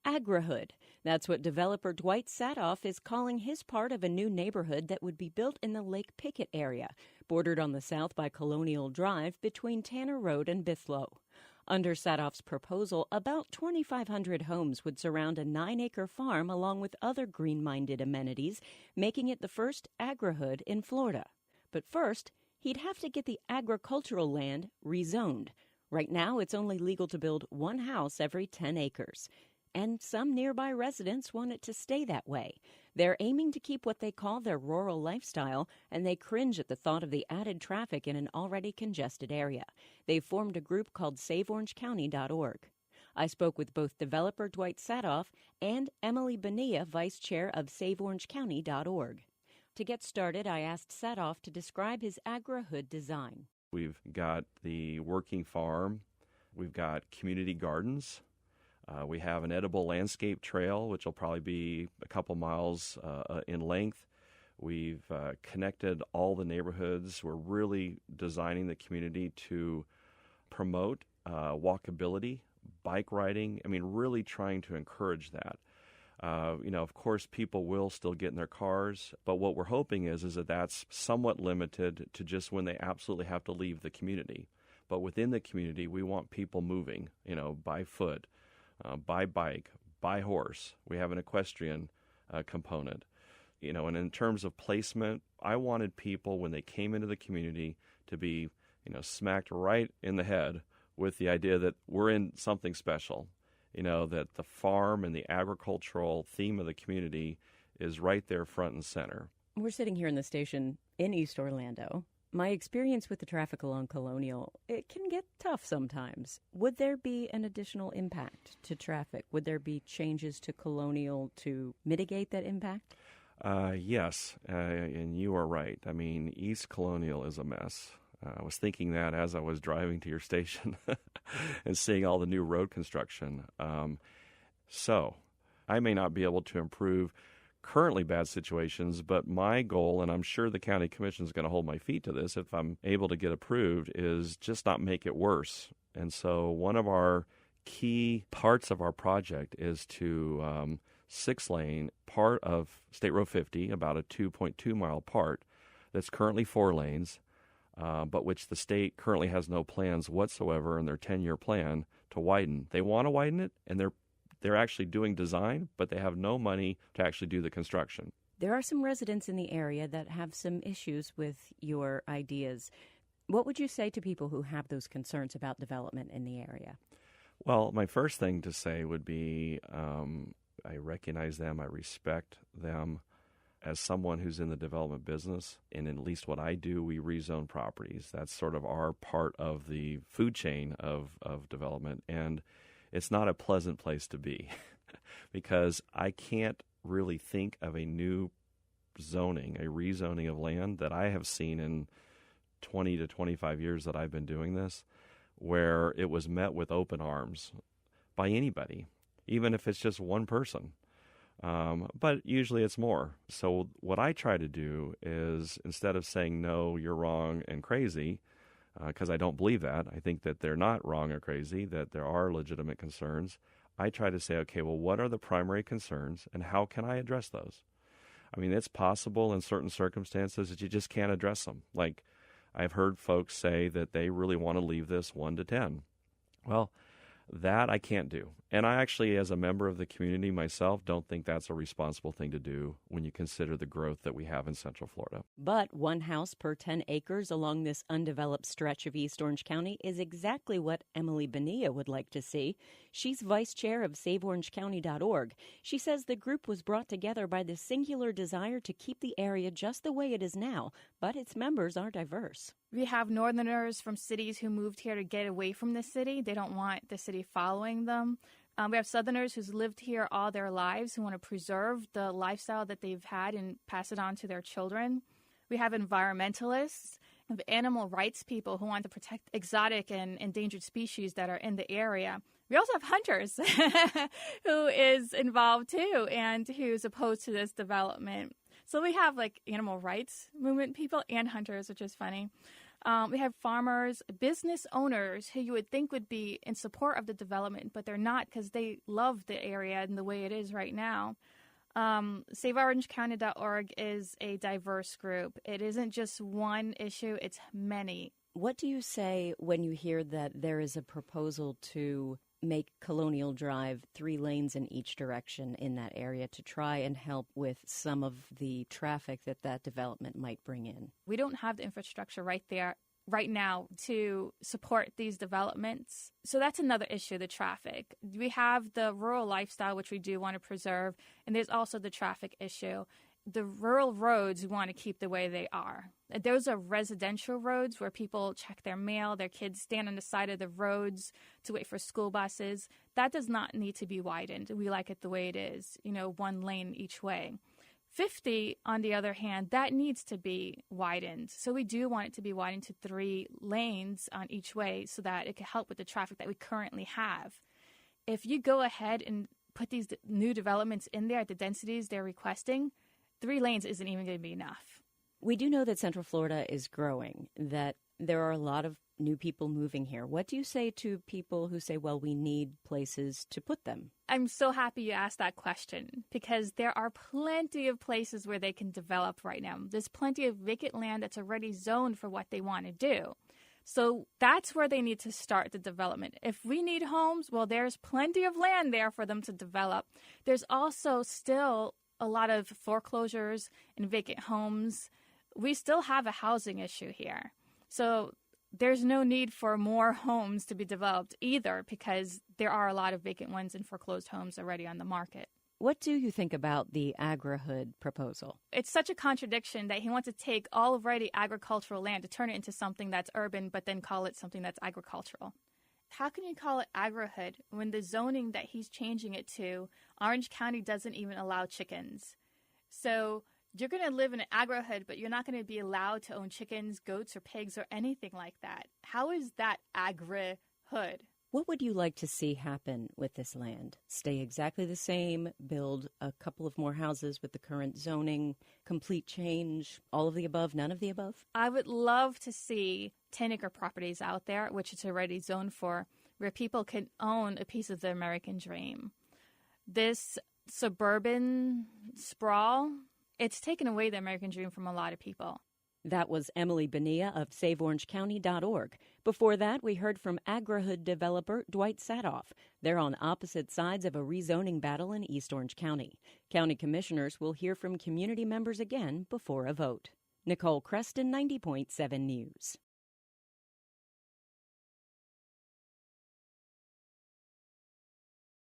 agrihood. That's what developer Dwight Saathoff is calling his part of a new neighborhood that would be built in the Lake Pickett area, bordered on the south by Colonial Drive between Tanner Road and Bithlow. Under Saathoff's proposal, about 2,500 homes would surround a 9-acre farm along with other green-minded amenities, making it the first agrihood in Florida. But first, he'd have to get the agricultural land rezoned. Right now, it's only legal to build one house every 10 acres. And some nearby residents want it to stay that way. They're aiming to keep what they call their rural lifestyle, and they cringe at the thought of the added traffic in an already congested area. They've formed a group called SaveOrangeCounty.org. I spoke with both developer Dwight Saathoff and Emily Bonilla, vice chair of SaveOrangeCounty.org. To get started, I asked Saathoff to describe his agrihood design. We've got the working farm. We've got community gardens. We have an edible landscape trail, which will probably be a couple miles in length. We've connected all the neighborhoods. We're really designing the community to promote walkability, bike riding. I mean, really trying to encourage that. Of course, people will still get in their cars, but what we're hoping is that that's somewhat limited to just when they absolutely have to leave the community. But within the community, we want people moving, by foot, by bike, by horse. We have an equestrian component. And in terms of placement, I wanted people, when they came into the community, to be, smacked right in the head with the idea that we're in something special. That the farm and the agricultural theme of the community is right there front and center. We're sitting here in the station in East Orlando. My experience with the traffic along Colonial, it can get tough sometimes. Would there be an additional impact to traffic? Would there be changes to Colonial to mitigate that impact? Yes, and you are right. I mean, East Colonial is a mess. I was thinking that as I was driving to your station and seeing all the new road construction. So I may not be able to improve currently bad situations, but my goal, and I'm sure the county commission is going to hold my feet to this if I'm able to get approved, is just not make it worse. And so one of our key parts of our project is to 6-lane part of State Road 50, about a 2.2-mile part that's currently 4 lanes, but which the state currently has no plans whatsoever in their 10-year plan to widen. They want to widen it, and they're actually doing design, but they have no money to actually do the construction. There are some residents in the area that have some issues with your ideas. What would you say to people who have those concerns about development in the area? Well, my first thing to say would be I recognize them, I respect them. As someone who's in the development business, and at least what I do, we rezone properties. That's sort of our part of the food chain of development, and it's not a pleasant place to be because I can't really think of a new zoning, a rezoning of land that I have seen in 20 to 25 years that I've been doing this, where it was met with open arms by anybody, even if it's just one person. But usually it's more. So what I try to do is, instead of saying, no, you're wrong and crazy, because I don't believe that, I think that they're not wrong or crazy, that there are legitimate concerns, I try to say, okay, well, what are the primary concerns and how can I address those? I mean, it's possible in certain circumstances that you just can't address them. Like, I've heard folks say that they really want to leave this 1 to 10. Well, that I can't do. And I actually, as a member of the community myself, don't think that's a responsible thing to do when you consider the growth that we have in Central Florida. But one house per 10 acres along this undeveloped stretch of East Orange County is exactly what Emily Bonilla would like to see. She's vice chair of SaveOrangeCounty.org. She says the group was brought together by the singular desire to keep the area just the way it is now, but its members are diverse. We have northerners from cities who moved here to get away from the city. They don't want the city following them. We have southerners who's lived here all their lives who want to preserve the lifestyle that they've had and pass it on to their children. We have environmentalists, we have animal rights people who want to protect exotic and endangered species that are in the area. We also have hunters who is involved too and who's opposed to this development. So we have like animal rights movement people and hunters, which is funny. We have farmers, business owners who you would think would be in support of the development, but they're not because they love the area and the way it is right now. SaveOrangeCounty.org is a diverse group. It isn't just one issue, it's many. What do you say when you hear that there is a proposal to make Colonial Drive 3 lanes in each direction in that area to try and help with some of the traffic that development might bring in? We don't have the infrastructure right there right now to support these developments. So that's another issue, the traffic. We have the rural lifestyle, which we do want to preserve, and there's also the traffic issue. The rural roads we want to keep the way they are. Those are residential roads where people check their mail, their kids stand on the side of the roads to wait for school buses. That does not need to be widened. We like it the way it is, one lane each way. 50, on the other hand, that needs to be widened. So we do want it to be widened to 3 lanes on each way so that it can help with the traffic that we currently have. If you go ahead and put these new developments in there at the densities they're requesting, 3 lanes isn't even going to be enough. We do know that Central Florida is growing, that there are a lot of new people moving here. What do you say to people who say, well, we need places to put them? I'm so happy you asked that question because there are plenty of places where they can develop right now. There's plenty of vacant land that's already zoned for what they want to do. So that's where they need to start the development. If we need homes, well, there's plenty of land there for them to develop. There's also still a lot of foreclosures and vacant homes. We still have a housing issue here. So there's no need for more homes to be developed either because there are a lot of vacant ones and foreclosed homes already on the market. What do you think about the agri-hood proposal? It's such a contradiction that he wants to take already agricultural land to turn it into something that's urban, but then call it something that's agricultural. How can you call it agri-hood when the zoning that he's changing it to, Orange County doesn't even allow chickens? So you're going to live in an agri-hood, but you're not going to be allowed to own chickens, goats, or pigs, or anything like that. How is that agri-hood? What would you like to see happen with this land? Stay exactly the same, build a couple of more houses with the current zoning, complete change, all of the above, none of the above? I would love to see 10-acre properties out there, which it's already zoned for, where people can own a piece of the American dream. This suburban sprawl, it's taken away the American dream from a lot of people. That was Emily Bonilla of SaveOrangeCounty.org. Before that, we heard from agri-hood developer Dwight Saathoff. They're on opposite sides of a rezoning battle in East Orange County. County commissioners will hear from community members again before a vote. Nicole Creston, 90.7 News.